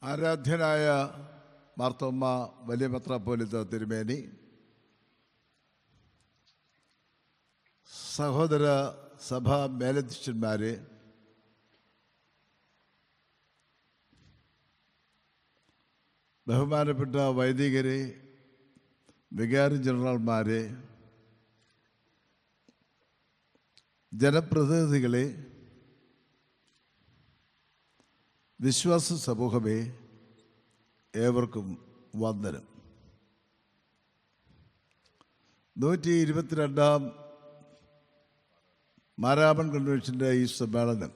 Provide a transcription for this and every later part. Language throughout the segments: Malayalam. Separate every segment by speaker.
Speaker 1: ആരാധ്യനായ മാർത്തോമ്മ വലിയ മെത്രാപ്പോലീത്ത തിരുമേനി, സഹോദര സഭാ മേലധ്യക്ഷന്മാരെ, ബഹുമാനപ്പെട്ട വൈദികരെ, വികാരി ജനറൽമാരെ, ജനപ്രതിനിധികളെ, വിശ്വാസ സമൂഹമേ, ഏവർക്കും വന്ദനം. 122ാം മാരാമൺ കൺവെൻഷൻ്റെ ഈ സമ്മേളനം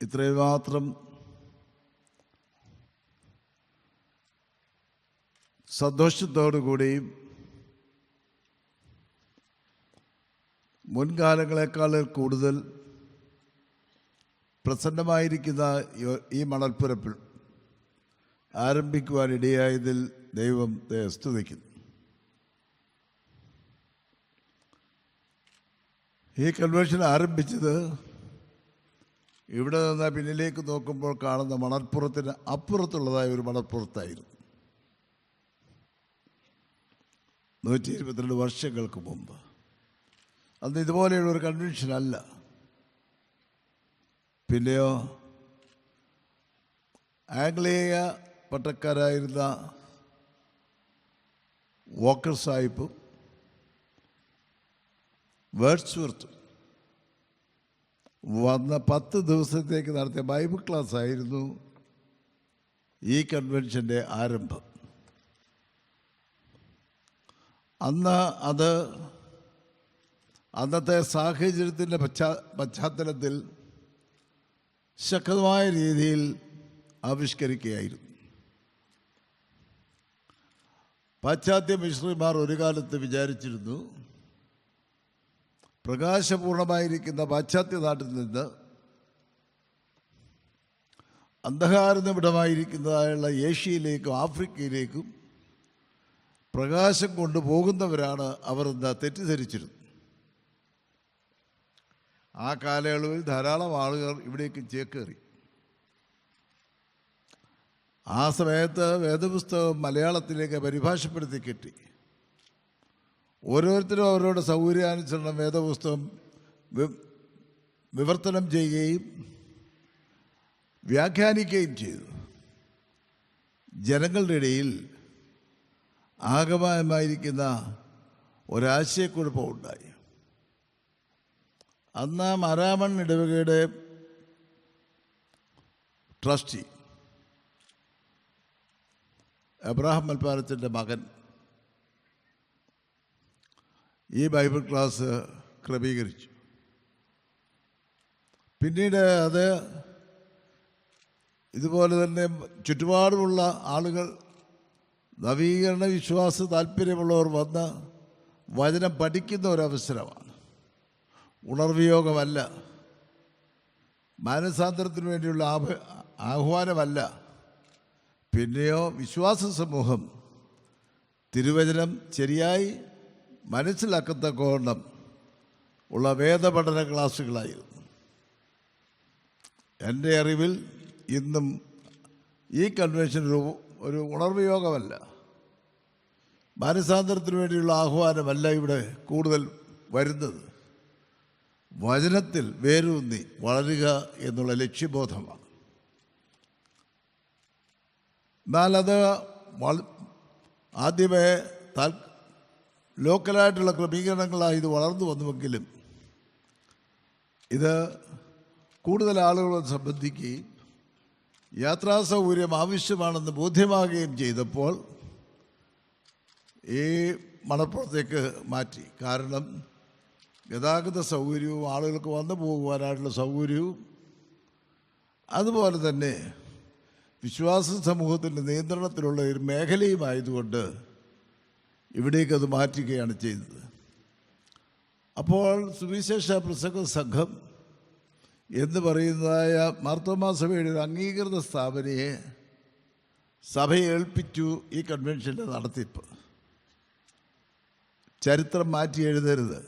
Speaker 1: ഇത്രയും മാത്രം സന്തോഷത്തോടുകൂടിയും മുൻകാലങ്ങളെക്കാൾ കൂടുതൽ പ്രസന്നമായിരിക്കുന്ന ഈ മണൽപ്പുരപ്പിൽ ആരംഭിക്കുവാനിടയായതിൽ ദൈവത്തെ സ്തുതിക്കുന്നു. ഈ കൺവെൻഷൻ ആരംഭിച്ചത് ഇവിടെ നിന്ന് പിന്നിലേക്ക് നോക്കുമ്പോൾ കാണുന്ന മണൽപ്പുറത്തിന് അപ്പുറത്തുള്ളതായ ഒരു മണൽപ്പുറത്തായിരുന്നു. 122 വർഷങ്ങൾക്ക് മുമ്പ്. അന്ന് ഇതുപോലെയുള്ള ഒരു കൺവെൻഷൻ അല്ല. പിന്നെയോ ആംഗ്ലേയ പട്ടക്കാരായിരുന്ന വോക്കർ സാഹിബും വേർഡ്സ്വർത്തും വന്ന 10 ദിവസത്തേക്ക് നടത്തിയ ബൈബിൾ ക്ലാസ് ആയിരുന്നു ഈ കൺവെൻഷൻ്റെ ആരംഭം. അന്ന് അത് അന്നത്തെ സാഹചര്യത്തിൻ്റെ പശ്ചാത്തലത്തിൽ ശക്തമായ രീതിയിൽ ആവിഷ്കരിക്കുകയായിരുന്നു. പാശ്ചാത്യ മിഷണറിമാർ ഒരു കാലത്ത് വിചാരിച്ചിരുന്നു, പ്രകാശപൂർണമായിരിക്കുന്ന പാശ്ചാത്യ നാട്ടിൽ നിന്ന് അന്ധകാരനിബിഡമായിരിക്കുന്നതായുള്ള ഏഷ്യയിലേക്കും ആഫ്രിക്കയിലേക്കും പ്രകാശം കൊണ്ടുപോകുന്നവരാണ് അവർ എന്ന് തെറ്റിദ്ധരിച്ചിരുന്നു. ആ കാലയളവിൽ ധാരാളം ആളുകൾ ഇവിടേക്ക് ചേക്കേറി. ആ സമയത്ത് വേദപുസ്തകം മലയാളത്തിലേക്ക് പരിഭാഷപ്പെടുത്തി കിട്ടി. ഓരോരുത്തരും അവരുടെ സൗകര്യാനുസരണം വേദപുസ്തകം വിവർത്തനം ചെയ്യുകയും വ്യാഖ്യാനിക്കുകയും ചെയ്തു. ജനങ്ങളുടെ ഇടയിൽ ആകമാനമായിരിക്കുന്ന ഒരാശയക്കുഴപ്പമുണ്ടായി. അന്ന് മാരാമൺ ഇടവകയുടെ ട്രസ്റ്റി എബ്രഹാം മൽപ്പാലത്തിൻ്റെ മകൻ ഈ ബൈബിൾ ക്ലാസ് ക്രമീകരിച്ചു. പിന്നീട് അത് ഇതുപോലെ തന്നെ ചുറ്റുപാടുമുള്ള ആളുകൾ, നവീകരണ വിശ്വാസ താല്പര്യമുള്ളവർ വന്ന് വചനം പഠിക്കുന്ന ഒരവസരമാണ്. ഉണർവ് യോഗമല്ല, മാനസാന്തരത്തിന് വേണ്ടിയുള്ള ആഹ്വാനമല്ല. പിന്നെയോ വിശ്വാസ സമൂഹം തിരുവചനം ശരിയായി മനസ്സിലാക്കത്തക്കവണ്ണം ഉള്ള വേദപഠന ക്ലാസ്സുകളായിരുന്നു. എൻ്റെ അറിവിൽ ഇന്നും ഈ കൺവെൻഷൻ ഒരു ഉണർവ് യോഗമല്ല, മാനസാന്തരത്തിന് വേണ്ടിയുള്ള ആഹ്വാനമല്ല ഇവിടെ കൂടുതൽ വരുന്നത്. വചനത്തിൽ വേരൂന്നി വളരുക എന്നുള്ള ലക്ഷ്യബോധമാണ്. എന്നാൽ അത് ആദ്യമേ ലോക്കലായിട്ടുള്ള ക്രമീകരണങ്ങളായി ഇത് വളർന്നു വന്നുവെങ്കിലും ഇത് കൂടുതൽ ആളുകളെ സംബന്ധിക്കുകയും യാത്രാ സൗകര്യം ആവശ്യമാണെന്ന് ബോധ്യമാകുകയും ചെയ്തപ്പോൾ ഈ മണപ്പുറത്തേക്ക് മാറ്റി. കാരണം ഗതാഗത സൗകര്യവും ആളുകൾക്ക് വന്നു പോകുവാനായിട്ടുള്ള സൗകര്യവും അതുപോലെ തന്നെ വിശ്വാസ സമൂഹത്തിൻ്റെ നിയന്ത്രണത്തിലുള്ള ഒരു മേഖലയുമായതുകൊണ്ട് ഇവിടേക്ക് അത് മാറ്റുകയാണ് ചെയ്തത്. അപ്പോൾ സുവിശേഷ പ്രസംഗ സംഘം എന്ന് പറയുന്നതായ മാർത്തോമാ സഭയുടെ ഒരു അംഗീകൃത സ്ഥാപനയെ സഭയെ ഏൽപ്പിച്ചു ഈ കൺവെൻഷൻ്റെ നടത്തിപ്പ്. ചരിത്രം മാറ്റി എഴുതരുത്.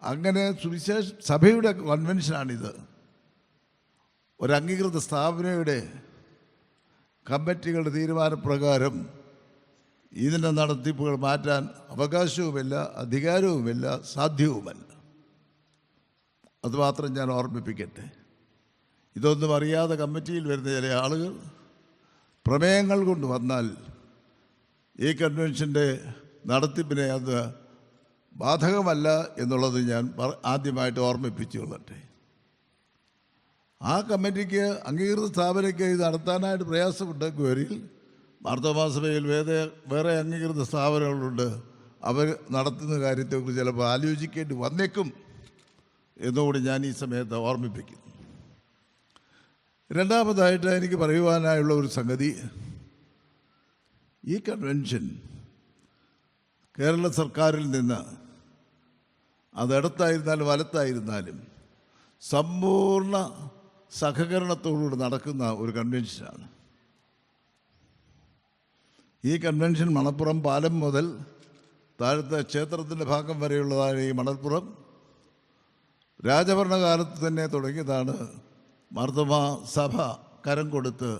Speaker 1: അങ്ങനെ സുവിശേഷ സഭയുടെ കൺവെൻഷനാണിത്. ഒരു അംഗീകൃത സ്ഥാപനയുടെ കമ്മിറ്റികളുടെ തീരുമാനപ്രകാരം ഇതിൻ്റെ നടത്തിപ്പുകൾ മാറ്റാൻ അവകാശവുമില്ല, അധികാരവുമില്ല, സാധ്യവുമല്ല. അതുമാത്രം ഞാൻ ഓർമ്മിപ്പിക്കട്ടെ. ഇതൊന്നും അറിയാതെ കമ്മിറ്റിയിൽ വരുന്ന ചില ആളുകൾ പ്രമേയങ്ങൾ കൊണ്ട് വന്നാൽ ഈ കൺവെൻഷൻ്റെ നടത്തിപ്പിനെ അത് ബാധകമല്ല എന്നുള്ളത് ഞാൻ ആദ്യമായിട്ട് ഓർമ്മിപ്പിച്ചു കൊള്ളട്ടെ. ആ കമ്മിറ്റിക്ക് അംഗീകൃത സ്ഥാപനയ്ക്ക് ഇത് നടത്താനായിട്ട് പ്രയാസമുണ്ടെങ്കിൽ മാർത്തോമാ സഭയിൽ വേറെ അംഗീകൃത സ്ഥാപനങ്ങളുണ്ട്. അവർ നടത്തുന്ന കാര്യത്തെക്കുറിച്ച് ചിലപ്പോൾ ആലോചിക്കേണ്ടി വന്നേക്കും എന്നുകൂടി ഞാൻ ഈ സമയത്ത് ഓർമ്മിപ്പിക്കുന്നു. രണ്ടാമതായിട്ട് എനിക്ക് പറയുവാനായുള്ള ഒരു സംഗതി, ഈ കൺവെൻഷൻ കേരള സർക്കാരിൽ നിന്ന് അത് ഇടത്തായിരുന്നാലും വലത്തായിരുന്നാലും സമ്പൂർണ്ണ സഹകരണത്തോടുകൂടി നടക്കുന്ന ഒരു കൺവെൻഷനാണ്. ഈ കൺവെൻഷൻ മണപ്പുറം പാലം മുതൽ താഴത്തെ ക്ഷേത്രത്തിൻ്റെ ഭാഗം വരെയുള്ളതായ ഈ മണൽപ്പുറം രാജഭരണകാലത്ത് തന്നെ തുടങ്ങിയതാണ്. മാർത്തോമാ സഭ കരം കൊടുത്ത്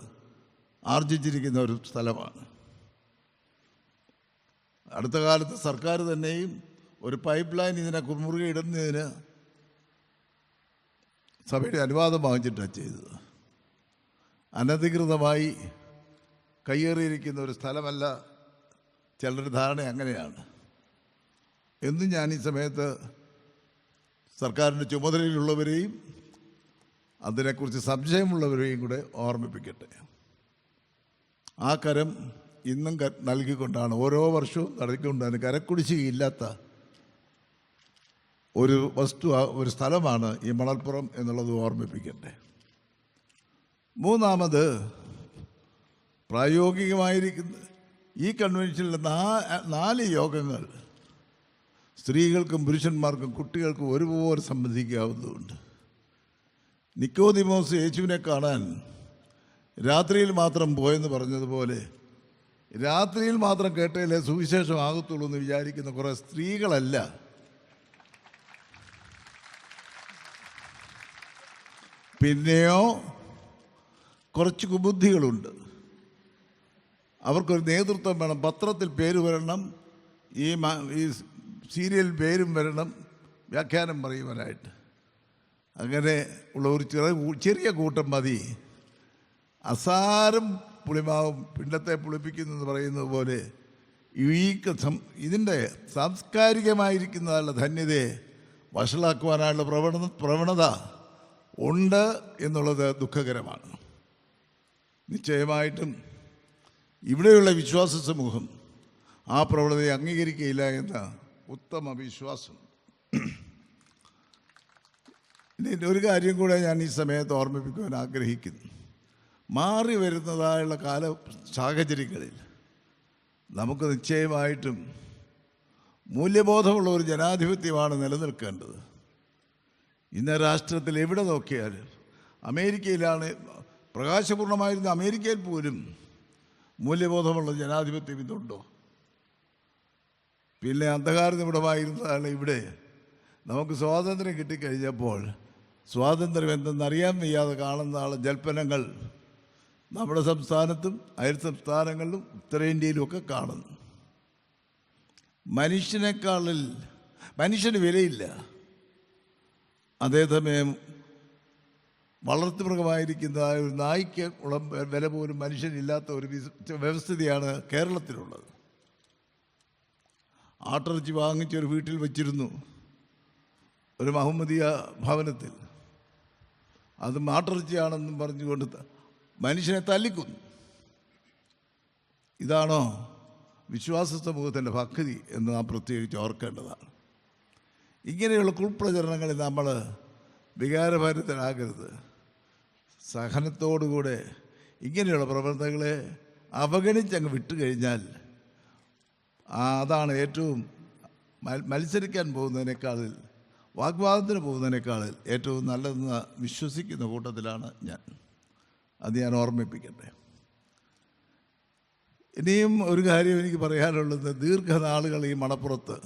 Speaker 1: ആർജിച്ചിരിക്കുന്ന ഒരു സ്ഥലമാണ്. അടുത്ത കാലത്ത് സർക്കാർ തന്നെയും ഒരു പൈപ്പ് ലൈൻ ഇതിനെ കുറുമുറുകെ ഇടുന്നതിന് സഭയുടെ അനുവാദം വാങ്ങിച്ചിട്ടാണ് ചെയ്തത്. അനധികൃതമായി കയ്യേറിയിരിക്കുന്ന ഒരു സ്ഥലമല്ല. ചിലരുടെ ധാരണ അങ്ങനെയാണ്. എന്നും ഞാൻ ഈ സമയത്ത് സർക്കാരിൻ്റെ ചുമതലയിലുള്ളവരെയും അതിനെക്കുറിച്ച് സംശയമുള്ളവരെയും കൂടെ ഓർമ്മിപ്പിക്കട്ടെ. ആ കരം ഇന്നും നൽകിക്കൊണ്ടാണ് ഓരോ വർഷവും നൽകിക്കൊണ്ടാണ്. കരക്കുടിശ്ശികയില്ലാത്ത ഒരു ഒരു സ്ഥലമാണ് ഈ മണൽപ്പുറം എന്നുള്ളത് ഓർമ്മിപ്പിക്കട്ടെ. മൂന്നാമത്, പ്രായോഗികമായിരിക്കുന്ന ഈ കൺവെൻഷനിലെ 4 യോഗങ്ങൾ സ്ത്രീകൾക്കും പുരുഷന്മാർക്കും കുട്ടികൾക്കും ഒരുപോലെ സംബന്ധിക്കാവുന്നതുണ്ട്. നിക്കോദിമോസ് യേശുവിനെ കാണാൻ രാത്രിയിൽ മാത്രം പോയെന്ന് പറഞ്ഞതുപോലെ രാത്രിയിൽ മാത്രം കേട്ടതിലെ സുവിശേഷം ആകത്തുള്ളൂ എന്ന് വിചാരിക്കുന്ന കുറേ സ്ത്രീകളല്ല, പിന്നെയോ കുറച്ച് കുബുദ്ധികളുണ്ട്. അവർക്കൊരു നേതൃത്വം വേണം. പത്രത്തിൽ പേര് വരണം, ഈ സീരിയൽ പേരും വരണം, വ്യാഖ്യാനം പറയുവാനായിട്ട്. അങ്ങനെ ഉള്ള ഒരു ചെറിയ കൂട്ടം മതി. അസാരം പുളിമാവും പിണ്ടത്തെ പുളിപ്പിക്കുന്നെന്ന് പറയുന്നത് പോലെ ഇതിൻ്റെ സാംസ്കാരികമായിരിക്കുന്നതായുള്ള ധന്യതയെ വഷളാക്കുവാനായുള്ള പ്രവണത ഉണ്ട് എന്നുള്ളത് ദുഃഖകരമാണ്. നിശ്ചയമായിട്ടും ഇവിടെയുള്ള വിശ്വാസ സമൂഹം ആ പ്രവണതയെ അംഗീകരിക്കുകയില്ല എന്ന ഉത്തമ വിശ്വാസം. ഇനി ഒരു കാര്യം കൂടെ ഞാൻ ഈ സമയത്ത് ഓർമ്മിപ്പിക്കുവാൻ ആഗ്രഹിക്കുന്നു. മാറി വരുന്നതായുള്ള സാഹചര്യങ്ങളിൽ നമുക്ക് നിശ്ചയമായിട്ടും മൂല്യബോധമുള്ള ഒരു ജനാധിപത്യമാണ് നിലനിൽക്കേണ്ടത്. ഇന്ന് രാഷ്ട്രത്തിൽ എവിടെ നോക്കിയാലും, അമേരിക്കയിലാണ് പ്രകാശപൂർണമായിരുന്ന അമേരിക്കയിൽ പോലും മൂല്യബോധമുള്ള ജനാധിപത്യം ഇതുണ്ടോ? പിന്നെ അന്ധകാര നിമിടമായിരുന്നതാണ് ഇവിടെ. നമുക്ക് സ്വാതന്ത്ര്യം കിട്ടിക്കഴിഞ്ഞപ്പോൾ സ്വാതന്ത്ര്യം എന്തെന്നറിയാൻ വയ്യാതെ കാണുന്ന ജൽപ്പനങ്ങൾ നമ്മുടെ സംസ്ഥാനത്തും അയൽ സംസ്ഥാനങ്ങളിലും ഉത്തരേന്ത്യയിലുമൊക്കെ കാണുന്നു. മനുഷ്യന് വിലയില്ല. അതേസമയം വളർത്തുമൃഗമായിരിക്കുന്ന ഒരു നായ്ക്ക് ഉള്ള വില പോലും മനുഷ്യനില്ലാത്ത ഒരു വ്യവസ്ഥിതിയാണ് കേരളത്തിലുള്ളത്. ആട്ടിറച്ചി വാങ്ങിച്ചൊരു വീട്ടിൽ വച്ചിരുന്നു, ഒരു മുഹമ്മദിയ ഭവനത്തിൽ. അത് മാട്ടിറച്ചിയാണെന്നും പറഞ്ഞുകൊണ്ട് മനുഷ്യനെ തല്ലിക്കുന്നു. ഇതാണോ വിശ്വാസ സമൂഹത്തിൻ്റെ ഭക്തി എന്ന് നാം പ്രത്യേകിച്ച് ഓർക്കേണ്ടതാണ്. ഇങ്ങനെയുള്ള കുൾപ്രചരണങ്ങളിൽ നമ്മൾ വികാരഭരിതരാകരുത്. സഹനത്തോടുകൂടെ ഇങ്ങനെയുള്ള പ്രവർത്തനങ്ങളെ അവഗണിച്ചങ്ങ് വിട്ടുകഴിഞ്ഞാൽ അതാണ് ഏറ്റവും മത്സരിക്കാൻ പോകുന്നതിനേക്കാളിൽ, വാഗ്വാദത്തിന് പോകുന്നതിനേക്കാളിൽ ഏറ്റവും നല്ലതെന്ന് വിശ്വസിക്കുന്ന കൂട്ടത്തിലാണ് ഞാൻ. അത് ഞാൻ ഓർമ്മിപ്പിക്കട്ടെ. ഇനിയും ഒരു കാര്യം എനിക്ക് പറയാനുള്ളത്, ദീർഘനാളുകൾ ഈ മണപ്പുറത്ത്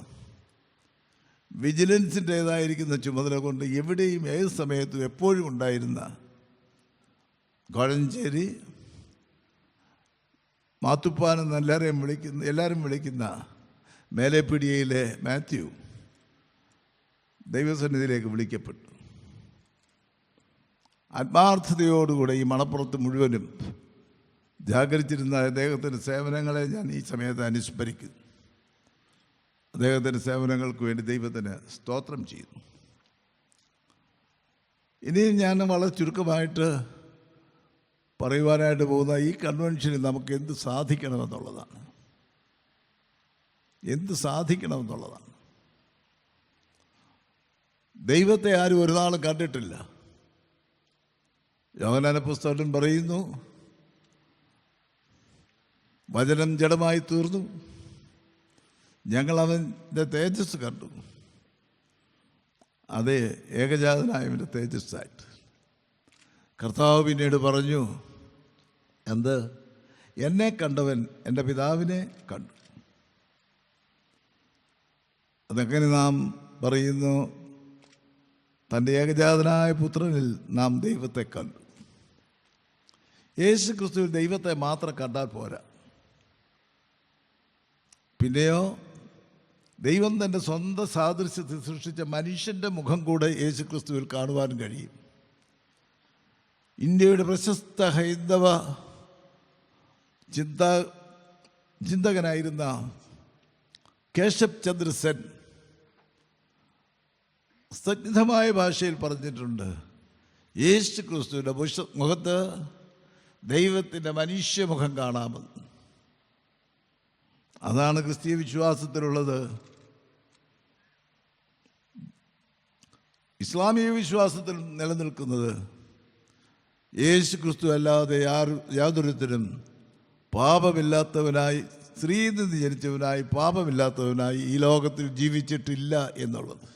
Speaker 1: വിജിലൻസിൻ്റേതായിരിക്കുന്ന ചുമതല കൊണ്ട് എവിടെയും ഏത് സമയത്തും എപ്പോഴും ഉണ്ടായിരുന്ന കോഴഞ്ചേരി മാത്തുപ്പാനെന്ന് എല്ലാവരും വിളിക്കുന്ന മേലെപ്പിടിയയിലെ മാത്യു ദൈവസന്നിധിയിലേക്ക് വിളിക്കപ്പെട്ടു. ആത്മാർത്ഥതയോടുകൂടെ ഈ മണപ്പുറത്ത് മുഴുവനും ജാഗരിച്ചിരുന്ന അദ്ദേഹത്തിൻ്റെ സേവനങ്ങളെ ഞാൻ ഈ സമയത്ത് അനുസ്മരിക്കുന്നു. അദ്ദേഹത്തിൻ്റെ സേവനങ്ങൾക്ക് വേണ്ടി ദൈവത്തിന് സ്തോത്രം ചെയ്യുന്നു. ഇനിയും ഞാൻ വളരെ ചുരുക്കമായിട്ട് പറയുവാനായിട്ട് പോകുന്ന ഈ കൺവെൻഷനിൽ നമുക്ക് എന്ത് സാധിക്കണമെന്നുള്ളതാണ്. ദൈവത്തെ ആരും ഒരു നാളും കണ്ടിട്ടില്ല. യോഹന്നാന്റെ പുസ്തകത്തിൽ പറയുന്നു, വചനം ജഡമായി തീർന്നു, ഞങ്ങൾ അവൻ്റെ തേജസ് കണ്ടു. അതേ, ഏകജാതനായവൻ്റെ തേജസ്സായിട്ട്. കർത്താവ് പിന്നീട് പറഞ്ഞു, എന്ത്? എന്നെ കണ്ടവൻ എൻ്റെ പിതാവിനെ കണ്ടു. അതെങ്ങനെ നാം പറയുന്നു? തൻ്റെ ഏകജാതനായ പുത്രനിൽ നാം ദൈവത്തെ കണ്ടു. യേശു ക്രിസ്തുവിൽ ദൈവത്തെ മാത്രം കണ്ടാൽ പോരാ. പിന്നെയോ ദൈവം തൻ്റെ സ്വന്തം സാദൃശ്യത്തിൽ സൃഷ്ടിച്ച മനുഷ്യൻ്റെ മുഖം കൂടെ യേശു ക്രിസ്തുവിൽ കാണുവാൻ കഴിയും. ഇന്ത്യയുടെ പ്രശസ്ത ഹൈന്ദവ ചിന്തകനായിരുന്ന കേശബ് ചന്ദ്ര സെൻ സ്നിഗ്ധമായ ഭാഷയിൽ പറഞ്ഞിട്ടുണ്ട്, യേശു ക്രിസ്തുവിൻ്റെ മുഖത്ത് ദൈവത്തിൻ്റെ മനുഷ്യമുഖം കാണാമെന്ന്. അതാണ് ക്രിസ്തീയ വിശ്വാസത്തിലുള്ളത്. ഇസ്ലാമിക വിശ്വാസത്തിൽ നിലനിൽക്കുന്നത് യേശു ക്രിസ്തു അല്ലാതെ യാതൊരുത്തരും പാപമില്ലാത്തവനായി, സ്ത്രീയിൽ നിന്ന് ജനിച്ചവനായി, പാപമില്ലാത്തവനായി ഈ ലോകത്തിൽ ജീവിച്ചിട്ടില്ല എന്നുള്ളത്.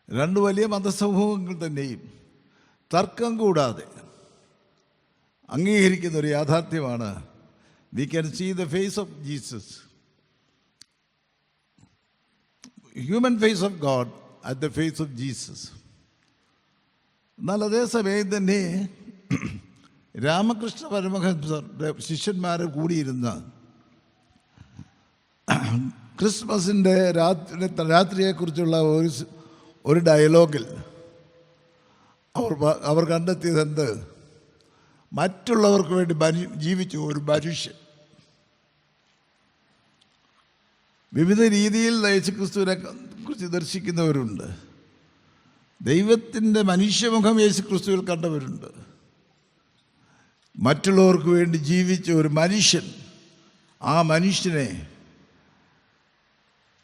Speaker 1: രണ്ട് വലിയ മതസമൂഹങ്ങൾ തന്നെയും തർക്കം കൂടാതെ അംഗീകരിക്കുന്ന ഒരു യാഥാർത്ഥ്യമാണ്, we can see the face of Jesus, human face of God at the face of Jesus. എന്നാൽ അതേസമയം തന്നെ രാമകൃഷ്ണ പരമഹംസരുടെ ശിഷ്യന്മാരെ കൂടിയിരുന്ന ക്രിസ്മസിൻ്റെ രാത്രിയെക്കുറിച്ചുള്ള ഒരു ഡയലോഗിൽ അവർ കണ്ടെത്തിയത് എന്ത്? മറ്റുള്ളവർക്ക് വേണ്ടി ജീവിച്ച ഒരു മനുഷ്യൻ. വിവിധ രീതിയിൽ യേശുക്രിസ്തുവിനെ കുറിച്ച് ദർശിക്കുന്നവരുണ്ട്. ദൈവത്തിൻ്റെ മനുഷ്യമുഖം യേശുക്രിസ്തുവിൽ കണ്ടവരുണ്ട്. മറ്റുള്ളവർക്ക് വേണ്ടി ജീവിച്ച ഒരു മനുഷ്യൻ, ആ മനുഷ്യനെ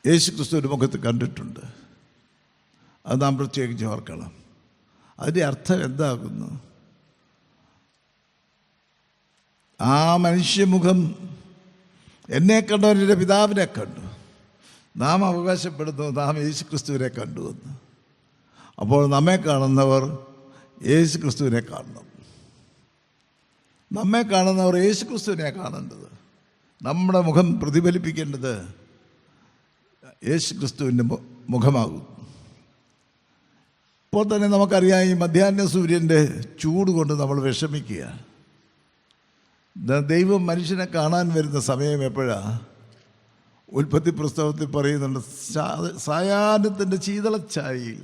Speaker 1: യേശുക്രിസ്തുവിൻ്റെ മുഖത്ത് കണ്ടിട്ടുണ്ട്. അത് നാം പ്രത്യേകിച്ച് ഓർക്കണം. അതിൻ്റെ അർത്ഥം എന്താകുന്നു? ആ മനുഷ്യമുഖം എന്നെ കണ്ടവൻ എൻ്റെ പിതാവിനെ കണ്ടു. നാം അവകാശപ്പെടുന്നു നാം യേശുക്രിസ്തുവിനെ കണ്ടുവെന്ന്. അപ്പോൾ നമ്മെ കാണുന്നവർ യേശുക്രിസ്തുവിനെ കാണണം. നമ്മെ കാണുന്നവർ യേശുക്രിസ്തുവിനെ കാണേണ്ടത്. നമ്മുടെ മുഖം പ്രതിഫലിപ്പിക്കേണ്ടത് യേശുക്രിസ്തുവിൻ്റെ മുഖമാകും. ഇപ്പോൾ തന്നെ നമുക്കറിയാം, ഈ മധ്യാഹ്ന സൂര്യൻ്റെ ചൂട് കൊണ്ട് നമ്മൾ വിഷമിക്കുക. ദൈവം മനുഷ്യനെ കാണാൻ വരുന്ന സമയം എപ്പോഴാണ്? ഉൽപ്പത്തി പുസ്തകത്തിൽ പറയുന്നുണ്ട്, സായാഹ്നത്തിൻ്റെ ശീതളച്ചായയിൽ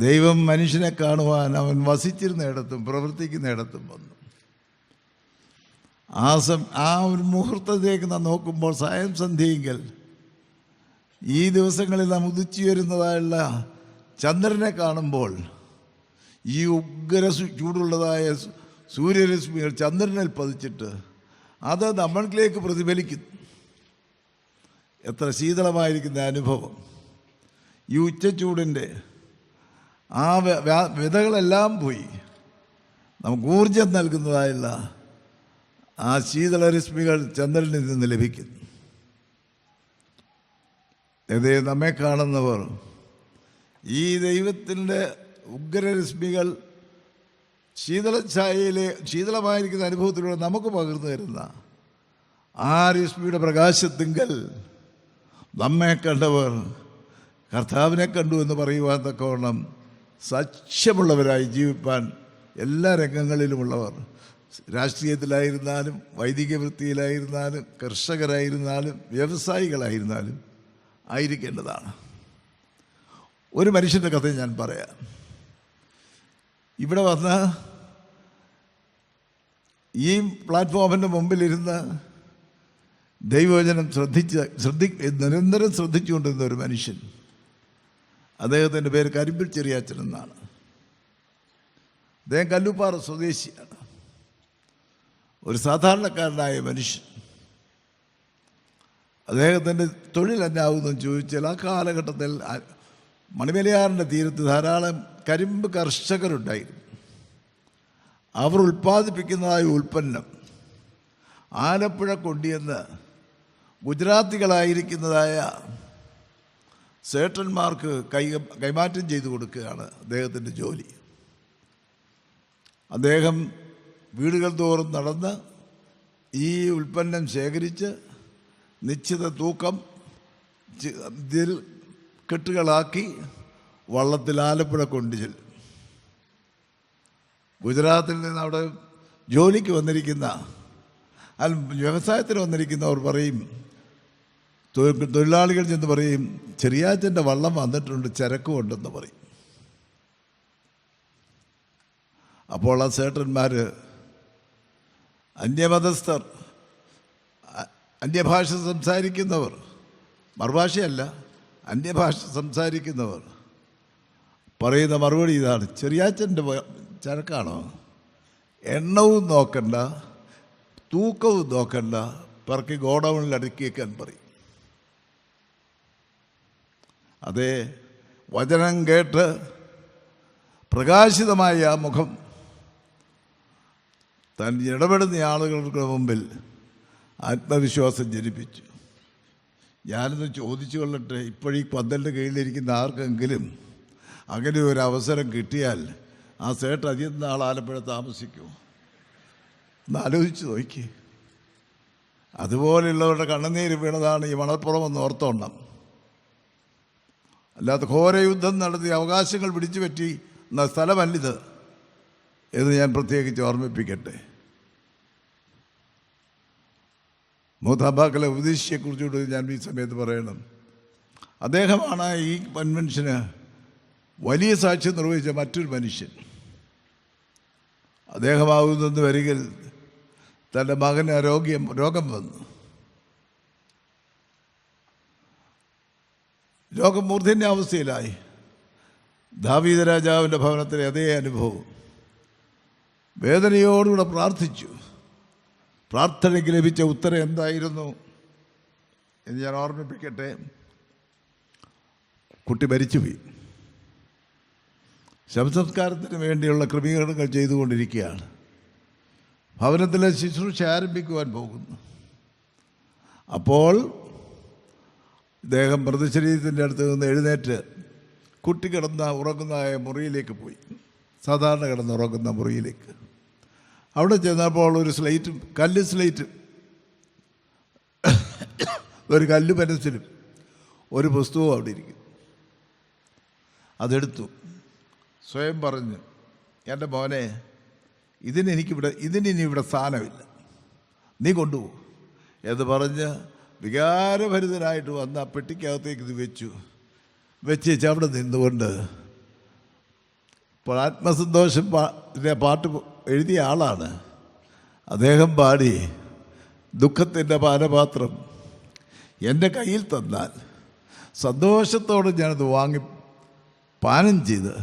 Speaker 1: ദൈവം മനുഷ്യനെ കാണുവാൻ അവൻ വസിച്ചിരുന്നിടത്തും പ്രവർത്തിക്കുന്നിടത്തും വന്നു. ആ ഒരു മുഹൂർത്തത്തിലേക്ക് നാം നോക്കുമ്പോൾ, സായം സന്ധ്യയെങ്കിൽ ഈ ദിവസങ്ങളിൽ നാം ഉദിച്ചു വരുന്നതായുള്ള ചന്ദ്രനെ കാണുമ്പോൾ, ഈ ഉഗ്ര ചൂടുള്ളതായ സൂര്യരശ്മികൾ ചന്ദ്രനിൽ പതിച്ചിട്ട് അത് നമ്മളിലേക്ക് പ്രതിഫലിക്കുന്നു. എത്ര ശീതളമായിരിക്കുന്ന അനുഭവം! ഈ ഉച്ചച്ചൂടിൻ്റെ ആ വിതകളെല്ലാം പോയി നമുക്ക് ഊർജം നൽകുന്നതായുള്ള ആ ശീതളരശ്മികൾ ചന്ദ്രനിൽ നിന്ന് ലഭിക്കുന്നു. അതേ, നമ്മെ കാണുന്നവർ ഈ ദൈവത്തിൻ്റെ ഉഗ്രരശ്മികൾ ശീതളമായിരിക്കുന്ന അനുഭവത്തിലൂടെ നമുക്ക് പകർന്നു തരുന്ന ആ രശ്മിയുടെ പ്രകാശത്തിങ്കൽ നമ്മെ കണ്ടവർ കർത്താവിനെ കണ്ടു എന്ന് പറയുവാൻ തക്കവണ്ണം സാക്ഷ്യമുള്ളവരായി ജീവിപ്പാൻ എല്ലാ രംഗങ്ങളിലുമുള്ളവർ, രാഷ്ട്രീയത്തിലായിരുന്നാലും വൈദിക വൃത്തിയിലായിരുന്നാലും കർഷകരായിരുന്നാലും വ്യവസായികളായിരുന്നാലും ആയിരിക്കേണ്ടതാണ്. ഒരു മനുഷ്യൻ്റെ കഥ ഞാൻ പറയാം. ഇവിടെ വന്ന് ഈ പ്ലാറ്റ്ഫോമിൻ്റെ മുമ്പിലിരുന്ന് ദൈവവചനം നിരന്തരം ശ്രദ്ധിച്ചുകൊണ്ടിരുന്ന ഒരു മനുഷ്യൻ. അദ്ദേഹത്തിൻ്റെ പേര് കരിമ്പിൽ ചെറിയാച്ചൻ എന്നാണ്. അദ്ദേഹം കല്ലുപ്പാറ സ്വദേശിയാണ്. ഒരു സാധാരണക്കാരനായ മനുഷ്യൻ. അദ്ദേഹത്തിൻ്റെ തൊഴിൽ എന്നാവുമെന്ന് ചോദിച്ചാൽ, ആ കാലഘട്ടത്തിൽ മണിമലയാറിൻ്റെ തീരത്ത് ധാരാളം കരിമ്പ് കർഷകരുണ്ടായിരുന്നു. അവർ ഉൽപ്പാദിപ്പിക്കുന്നതായ ഉൽപ്പന്നം ആലപ്പുഴ കൊണ്ടുവന്ന് ഗുജറാത്തികളായിരിക്കുന്നതായ സേട്ടന്മാർക്ക് കൈമാറ്റം ചെയ്തു കൊടുക്കുകയാണ് അദ്ദേഹത്തിൻ്റെ ജോലി. അദ്ദേഹം വീടുകൾ തോറും നടന്ന് ഈ ഉൽപ്പന്നം ശേഖരിച്ച് നിശ്ചിത തൂക്കം ഇതിൽ കെട്ടുകളാക്കി വള്ളത്തിൽ ആലപ്പുഴ കൊണ്ടു ചെല്ലും. ഗുജറാത്തിൽ നിന്ന് അവിടെ ജോലിക്ക് വന്നിരിക്കുന്ന വ്യവസായത്തിന് വന്നിരിക്കുന്നവർ പറയും, തൊഴിലാളികൾ ചെന്ന് പറയും, ചെറിയാച്ചൻ്റെ വള്ളം വന്നിട്ടുണ്ട്, ചരക്കുമുണ്ടെന്ന് പറയും. അപ്പോൾ ആ സേട്ടന്മാർ, അന്യമതസ്ഥർ, അന്യഭാഷ സംസാരിക്കുന്നവർ, മറുഭാഷയല്ല അന്യഭാഷ സംസാരിക്കുന്നവർ പറയുന്ന മറുപടി ഇതാണ്: ചെറിയാച്ചൻ്റെ ചരക്കാണോ? എണ്ണവും നോക്കണ്ട, തൂക്കവും നോക്കണ്ട, പറക്കി ഗോഡൗണിൽ അടുക്കി വയ്ക്കാൻ പറയും. അതേ, വചനം കേട്ട് പ്രകാശിതമായ ആ മുഖം താൻ ഇടപെടുന്ന ആളുകൾക്ക് മുമ്പിൽ ആത്മവിശ്വാസം ജനിപ്പിച്ചു. ഞാനൊന്ന് ചോദിച്ചു കൊള്ളട്ടെ, ഇപ്പോഴീ പന്തലിൻ്റെ കീഴിലിരിക്കുന്ന ആർക്കെങ്കിലും അങ്ങനെ ഒരു അവസരം കിട്ടിയാൽ ആ സേട്ട് അധികം നാൾ ആലപ്പുഴ താമസിക്കുമോ? ഒന്ന് ആലോചിച്ച് നോക്കി. അതുപോലെയുള്ളവരുടെ കണ്ണുനീര് വീണതാണ് ഈ മണൽപ്പുറം എന്ന് ഓർത്തോണം. അല്ലാതെ ഘോരയുദ്ധം നടത്തി അവകാശങ്ങൾ പിടിച്ചു പറ്റി എന്ന സ്ഥലമല്ലിത് എന്ന് ഞാൻ പ്രത്യേകിച്ച് ഓർമ്മിപ്പിക്കട്ടെ. മൂത്താബാക്കലെ ഉപദേശിയെക്കുറിച്ചുകൂടി ഞാൻ ഈ സമയത്ത് പറയണം. അദ്ദേഹമാണ് ഈ കൺവെൻഷന് വലിയ സാക്ഷ്യം നിർവഹിച്ച മറ്റൊരു മനുഷ്യൻ. അദ്ദേഹമാകുന്നെന്ന് വരികിൽ തൻ്റെ മകന് രോഗം വന്നു. രോഗം മൂർധന്യാവസ്ഥയിലായി. ദാവീദ് രാജാവിൻ്റെ ഭവനത്തിലെ അതേ അനുഭവം. വേദനയോടുകൂടെ പ്രാർത്ഥിച്ചു. പ്രാർത്ഥനയ്ക്ക് ലഭിച്ച ഉത്തരം എന്തായിരുന്നു എന്ന് ഞാൻ ഓർമ്മിപ്പിക്കട്ടെ. കുട്ടി മരിച്ചുപോയി. ശവസംസ്കാരത്തിന് വേണ്ടിയുള്ള ക്രമീകരണങ്ങൾ ചെയ്തുകൊണ്ടിരിക്കുകയാണ്. ഭവനത്തിലെ ശുശ്രൂഷ ആരംഭിക്കുവാൻ പോകുന്നു. അപ്പോൾ ഇദ്ദേഹം മൃതശരീരത്തിൻ്റെ അടുത്ത് നിന്ന് എഴുന്നേറ്റ് കുട്ടി ഉറങ്ങുന്നതായ മുറിയിലേക്ക് പോയി. സാധാരണ കിടന്നുറങ്ങുന്ന മുറിയിലേക്ക്. അവിടെ ചെന്നപ്പോൾ ഒരു കല്ല് സ്ലേറ്റും ഒരു കല്ല് പെൻസിലും ഒരു പുസ്തകവും അവിടെ ഇരിക്കും. അതെടുത്തു. സ്വയം പറഞ്ഞു, എൻ്റെ മോനെ, ഇതിനി ഇവിടെ സ്ഥാനമില്ല, നീ കൊണ്ടുപോകും എന്ന് പറഞ്ഞ് വികാരഭരിതനായിട്ട് വന്ന് ആ പെട്ടിക്കകത്തേക്ക് ഇത് വെച്ച് അവിടെ നിന്നുകൊണ്ട് ഇപ്പോൾ ആത്മസന്തോഷം പാട്ട് എഴുതിയ ആളാണ് അദ്ദേഹം. പാടി, ദുഃഖത്തിൻ്റെ പാനപാത്രം എൻ്റെ കയ്യിൽ തന്നാൽ സന്തോഷത്തോടെ ഞാനത് വാങ്ങി പാനം ചെയ്ത്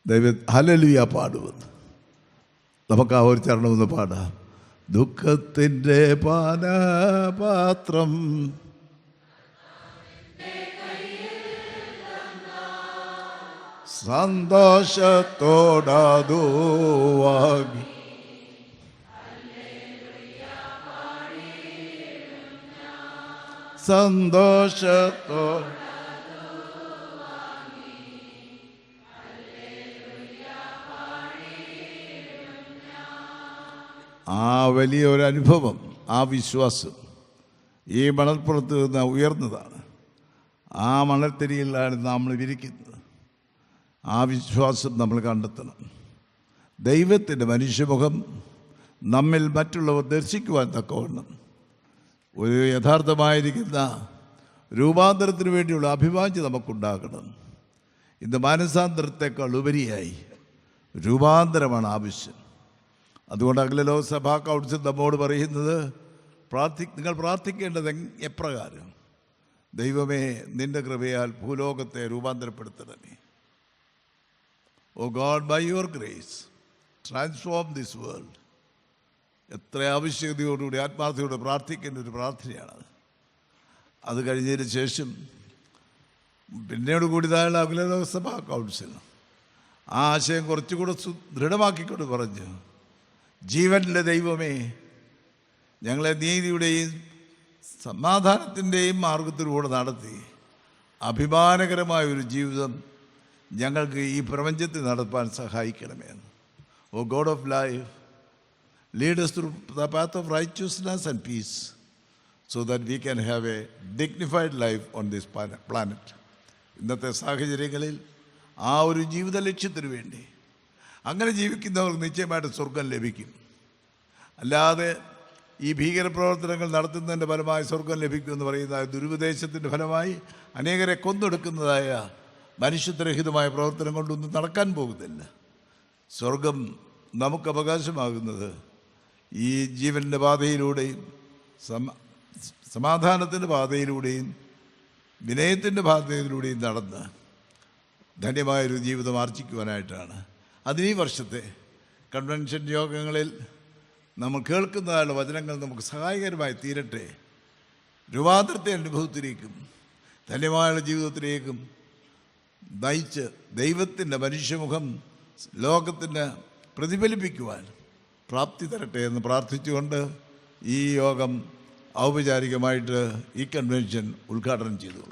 Speaker 1: ദൈവ ഹല്ലേലൂയ പാടുമെന്ന്. നമുക്ക് ആ ഒരു ചരണമൊന്ന് പാടാം. ദുഃഖത്തിൻ്റെ പാനപാത്രം സന്തോഷത്തോടതു വാങ്ങി സന്തോഷത്തോ ആ വലിയൊരു അനുഭവം, ആ വിശ്വാസം ഈ മണൽപ്പുറത്ത് നിന്ന് ഉയർന്നതാണ്. ആ മണൽത്തിരിയിലാണ് നമ്മൾ ഇരിക്കുന്നത്. ആ വിശ്വാസം നമ്മൾ കണ്ടെത്തണം. ദൈവത്തിൻ്റെ മനുഷ്യമുഖം നമ്മിൽ മറ്റുള്ളവർ ദർശിക്കുവാൻ തക്കവണ്ണം ഒരു യഥാർത്ഥമായിരിക്കുന്ന രൂപാന്തരത്തിന് വേണ്ടിയുള്ള അഭിവാഞ്ഛ നമുക്കുണ്ടാകണം. ഇന്ന് മാനസാന്തരത്തെക്കാൾ ഉപരിയായി രൂപാന്തരമാണ് ആവശ്യം. അതുകൊണ്ട് അഖില സഭാ കൗൺസിൽ നമ്മോട് പറയുന്നത്, നിങ്ങൾ പ്രാർത്ഥിക്കേണ്ടത് എപ്രകാരം? ദൈവമേ, നിൻ്റെ കൃപയാൽ ഭൂലോകത്തെ രൂപാന്തരപ്പെടുത്തണമേ. O God, by your grace transform this world. എത്ര ആവശ്യകതയോടുകൂടി ആത്മാർത്ഥയോടെ പ്രാർത്ഥിക്കേണ്ട ഒരു പ്രാർത്ഥനയാണത്. അത് കഴിഞ്ഞതിന് ശേഷം പിന്നീട് കൂടിയതായുള്ള അഖില സഭാ കൗൺസിൽ ആ ആശയം കുറച്ചുകൂടെ ദൃഢമാക്കിക്കൊണ്ട് പറഞ്ഞു, ജീവൻ്റെ ദൈവമേ, ഞങ്ങളെ നീതിയുടെയും സമാധാനത്തിൻ്റെയും മാർഗത്തിലൂടെ നടത്തി അഭിമാനകരമായൊരു ജീവിതം ഞങ്ങൾക്ക് ഈ പ്രപഞ്ചത്തിൽ നടത്താൻ സഹായിക്കണമേ. O God of life, lead us through the path of righteousness and peace so that we can have a dignified life on this planet. ഇന്നത്തെ സാഹചര്യങ്ങളിൽ ആ ഒരു ജീവിത ലക്ഷ്യത്തിന് വേണ്ടി അങ്ങനെ ജീവിക്കുന്നവർക്ക് നിശ്ചയമായിട്ട് സ്വർഗം ലഭിക്കും. അല്ലാതെ ഈ ഭീകരപ്രവർത്തനങ്ങൾ നടത്തുന്നതിൻ്റെ ഫലമായി സ്വർഗം ലഭിക്കുമെന്ന് പറയുന്ന ദുരുപദേശത്തിൻ്റെ ഫലമായി അനേകരെ കൊന്നൊടുക്കുന്നതായ മനുഷ്യത്വരഹിതമായ പ്രവർത്തനം കൊണ്ടൊന്നും നടക്കാൻ പോകുന്നില്ല. സ്വർഗം നമുക്ക് അവകാശമാകുന്നത് ഈ ജീവൻ്റെ പാതയിലൂടെയും സമാധാനത്തിൻ്റെ പാതയിലൂടെയും വിനയത്തിൻ്റെ പാതയിലൂടെയും നടന്ന് ധന്യമായൊരു ജീവിതം ആർജിക്കുവാനായിട്ടാണ്. അതിനീ വർഷത്തെ കൺവെൻഷൻ യോഗങ്ങളിൽ നമ്മൾ കേൾക്കുന്നതായുള്ള വചനങ്ങൾ നമുക്ക് സഹായകരമായി തീരട്ടെ. രൂപാന്തരത്തെ അനുഭവത്തിലേക്കും ധന്യമായുള്ള ജീവിതത്തിലേക്കും നയിച്ച് ദൈവത്തിൻ്റെ മനുഷ്യമുഖം ലോകത്തിന് പ്രതിഫലിപ്പിക്കുവാൻ പ്രാപ്തി തരട്ടെ എന്ന് പ്രാർത്ഥിച്ചുകൊണ്ട് ഈ യോഗം ഔപചാരികമായിട്ട് ഈ കൺവെൻഷൻ ഉദ്ഘാടനം ചെയ്തു.